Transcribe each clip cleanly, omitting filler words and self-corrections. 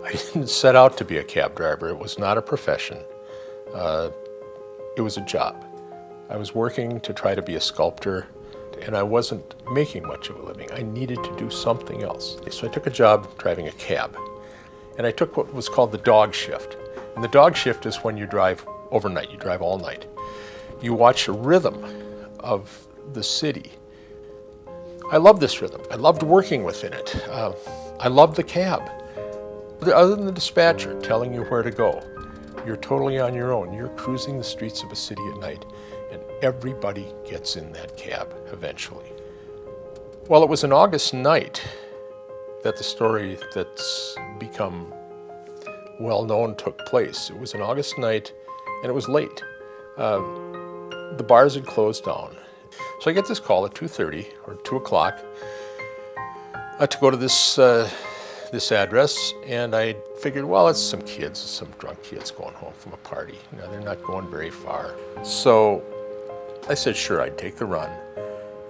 I didn't set out to be a cab driver. It was not a profession. It was a job. I was working to try to be a sculptor, and I wasn't making much of a living. I needed to do something else. So I took a job driving a cab, and I took what was called the dog shift. And the dog shift is when you drive overnight, you drive all night. You watch the rhythm of the city. I loved this rhythm. I loved working within it. I loved the cab. Other than the dispatcher telling you where to go, you're totally on your own. You're cruising the streets of a city at night, and everybody gets in that cab eventually. Well, it was an August night that the story that's become well known took place. It was an August night, and it was late. The bars had closed down. So I get this call at 2:30 or 2 o'clock to go to this address, and I figured, well, it's some kids, some drunk kids going home from a party. You know, they're not going very far. So I said, sure, I'd take the run,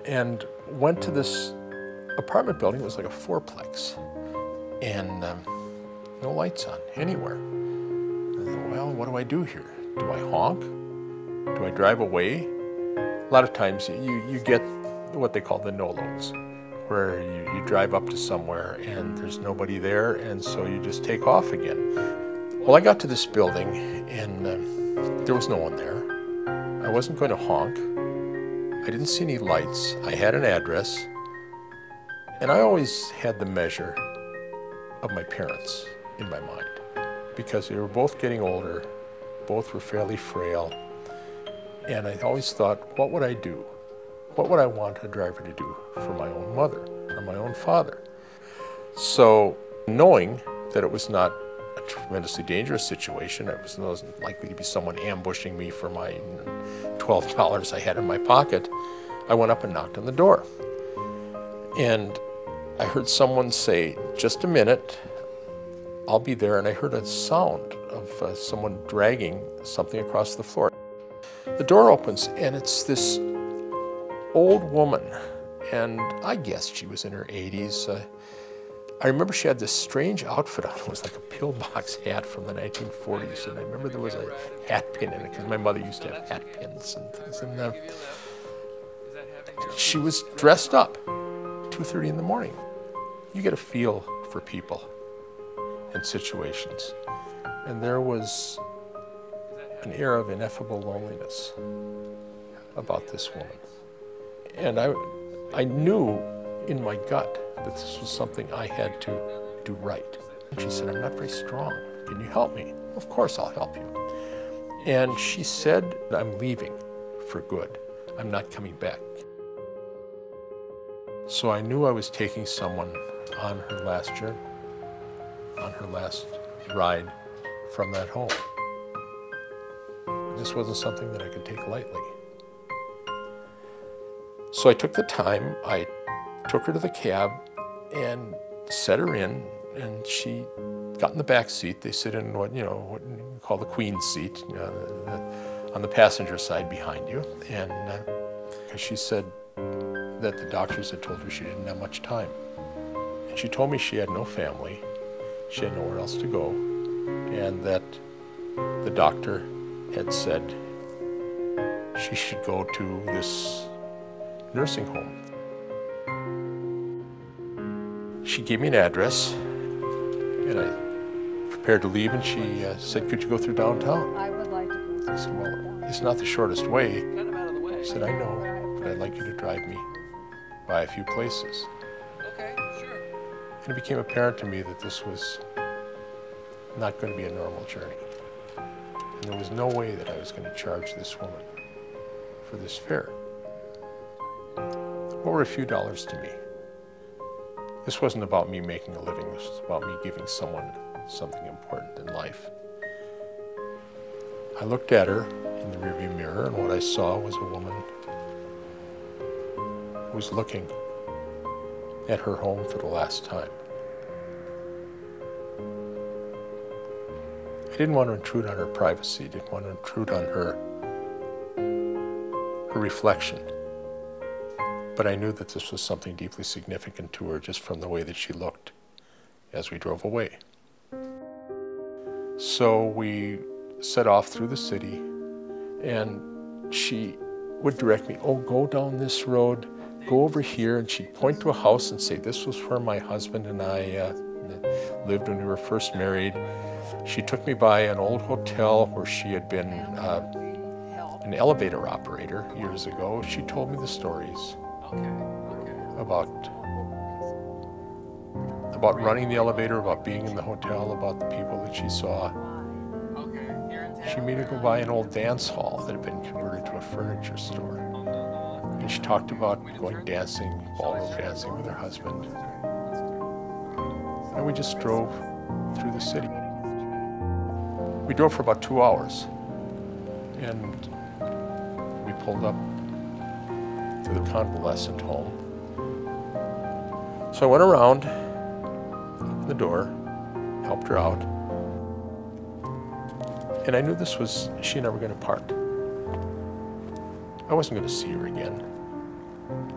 and went to this apartment building. It was like a fourplex, and no lights on anywhere. I thought, well, what do I do here? Do I honk? Do I drive away? A lot of times you get what they call the no-loads, where you drive up to somewhere and there's nobody there, and so you just take off again. Well, I got to this building, and there was no one there. I wasn't going to honk. I didn't see any lights. I had an address, and I always had the measure of my parents in my mind, because they were both getting older, both were fairly frail, and I always thought, what would I do? What would I want a driver to do for my own mother or my own father? So, knowing that it was not a tremendously dangerous situation, it wasn't likely to be someone ambushing me for my $12 I had in my pocket, I went up and knocked on the door. And I heard someone say, just a minute, I'll be there. And I heard a sound of someone dragging something across the floor. The door opens, and it's this old woman, and I guess she was in her 80s. I remember she had this strange outfit on. It was like a pillbox hat from the 1940s, and I remember there was a hat pin in it, because my mother used to have hat pins and things. And she was dressed up, 2:30 in the morning. You get a feel for people and situations, and there was an air of ineffable loneliness about this woman. And I knew in my gut that this was something I had to do right. And she said, I'm not very strong. Can you help me? Of course I'll help you. And she said, I'm leaving for good. I'm not coming back. So I knew I was taking someone on her last journey, on her last ride from that home. This wasn't something that I could take lightly. So I took the time, I took her to the cab and set her in, and she got in the back seat. They sit in what you call the queen's seat, on the passenger side behind you. And she said that the doctors had told her she didn't have much time. And she told me she had no family, she had nowhere else to go, and that the doctor had said she should go to this nursing home. She gave me an address, and I prepared to leave, and she said, could you go through downtown? I would like to go through. I said, well, it's not the shortest way. I said, I know, but I'd like you to drive me by a few places. Okay, sure. And it became apparent to me that this was not going to be a normal journey. And there was no way that I was going to charge this woman for this fare. What were a few dollars to me? This wasn't about me making a living. This was about me giving someone something important in life. I looked at her in the rearview mirror, and what I saw was a woman who was looking at her home for the last time. I didn't want to intrude on her privacy, didn't want to intrude on her reflection. But I knew that this was something deeply significant to her just from the way that she looked as we drove away. So we set off through the city, and she would direct me, oh, go down this road, go over here, and she'd point to a house and say, this was where my husband and I lived when we were first married. She took me by an old hotel where she had been an elevator operator years ago. She told me the stories about running the elevator, about being in the hotel, about the people that she saw. She made her go by an old dance hall that had been converted to a furniture store. And she talked about going dancing, ballroom dancing with her husband. And we just drove through the city. We drove for about 2 hours. And we pulled up to the convalescent home. So I went around, opened the door, helped her out. And I knew this was, she and I were going to part. I wasn't going to see her again.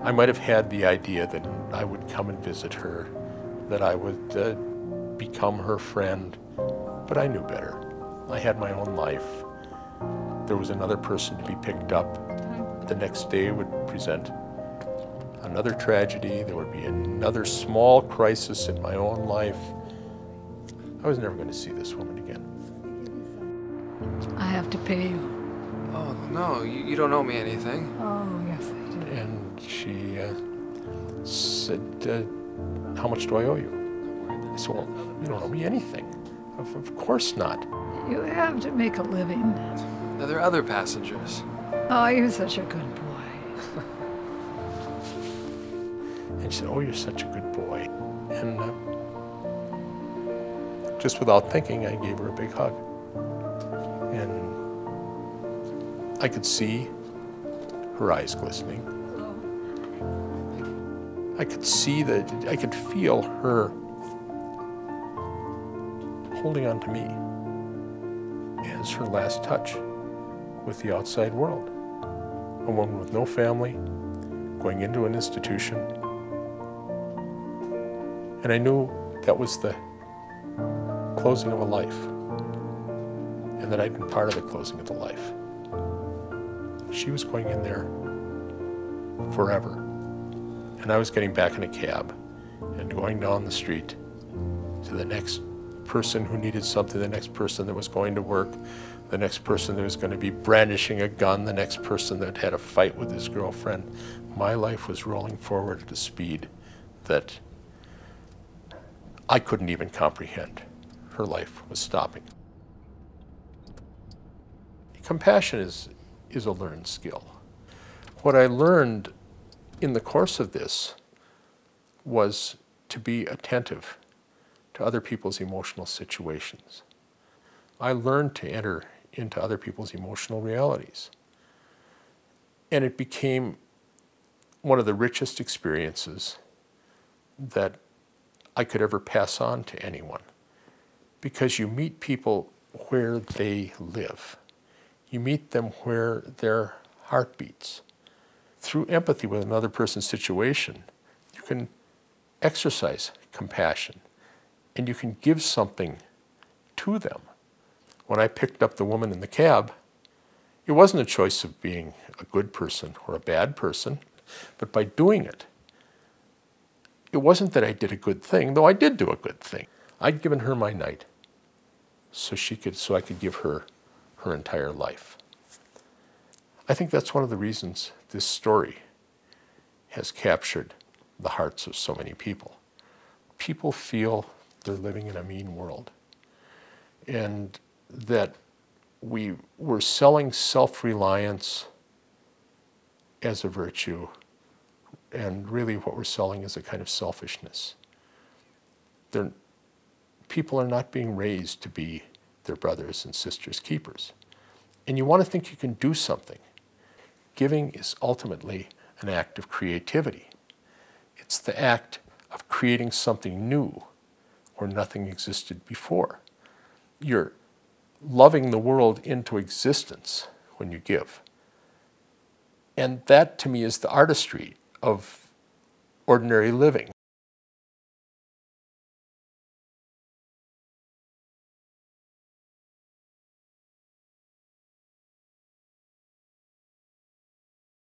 I might have had the idea that I would come and visit her, that I would become her friend, but I knew better. I had my own life. There was another person to be picked up. The next day would present another tragedy. There would be another small crisis in my own life. I was never going to see this woman again. I have to pay you. Oh, no, you don't owe me anything. Oh, yes, I do. And she said, how much do I owe you? I said, well, you don't owe me anything. Of course not. You have to make a living. Now, there are other passengers. Oh, you're such a good boy. And she said, oh, you're such a good boy. And just without thinking, I gave her a big hug. And I could see her eyes glistening. I could see that, I could feel her holding on to me as her last touch with the outside world. A woman with no family, going into an institution. And I knew that was the closing of a life, and that I'd been part of the closing of the life. She was going in there forever. And I was getting back in a cab and going down the street to the next person who needed something, the next person that was going to work, the next person that was going to be brandishing a gun, the next person that had a fight with his girlfriend. My life was rolling forward at a speed that I couldn't even comprehend. Her life was stopping. Compassion is a learned skill. What I learned in the course of this was to be attentive to other people's emotional situations. I learned to enter into other people's emotional realities. And it became one of the richest experiences that I could ever pass on to anyone, because you meet people where they live. You meet them where their heart beats. Through empathy with another person's situation, you can exercise compassion, and you can give something to them. When I picked up the woman in the cab, it wasn't a choice of being a good person or a bad person, but by doing it, it wasn't that I did a good thing, though I did do a good thing. I'd given her my night so I could give her her entire life. I think that's one of the reasons this story has captured the hearts of so many people. People feel they're living in a mean world, and that we're selling self-reliance as a virtue, and really what we're selling is a kind of selfishness. People are not being raised to be their brothers and sisters' keepers. And you want to think you can do something. Giving is ultimately an act of creativity. It's the act of creating something new where nothing existed before. You're loving the world into existence when you give. And that, to me, is the artistry of ordinary living.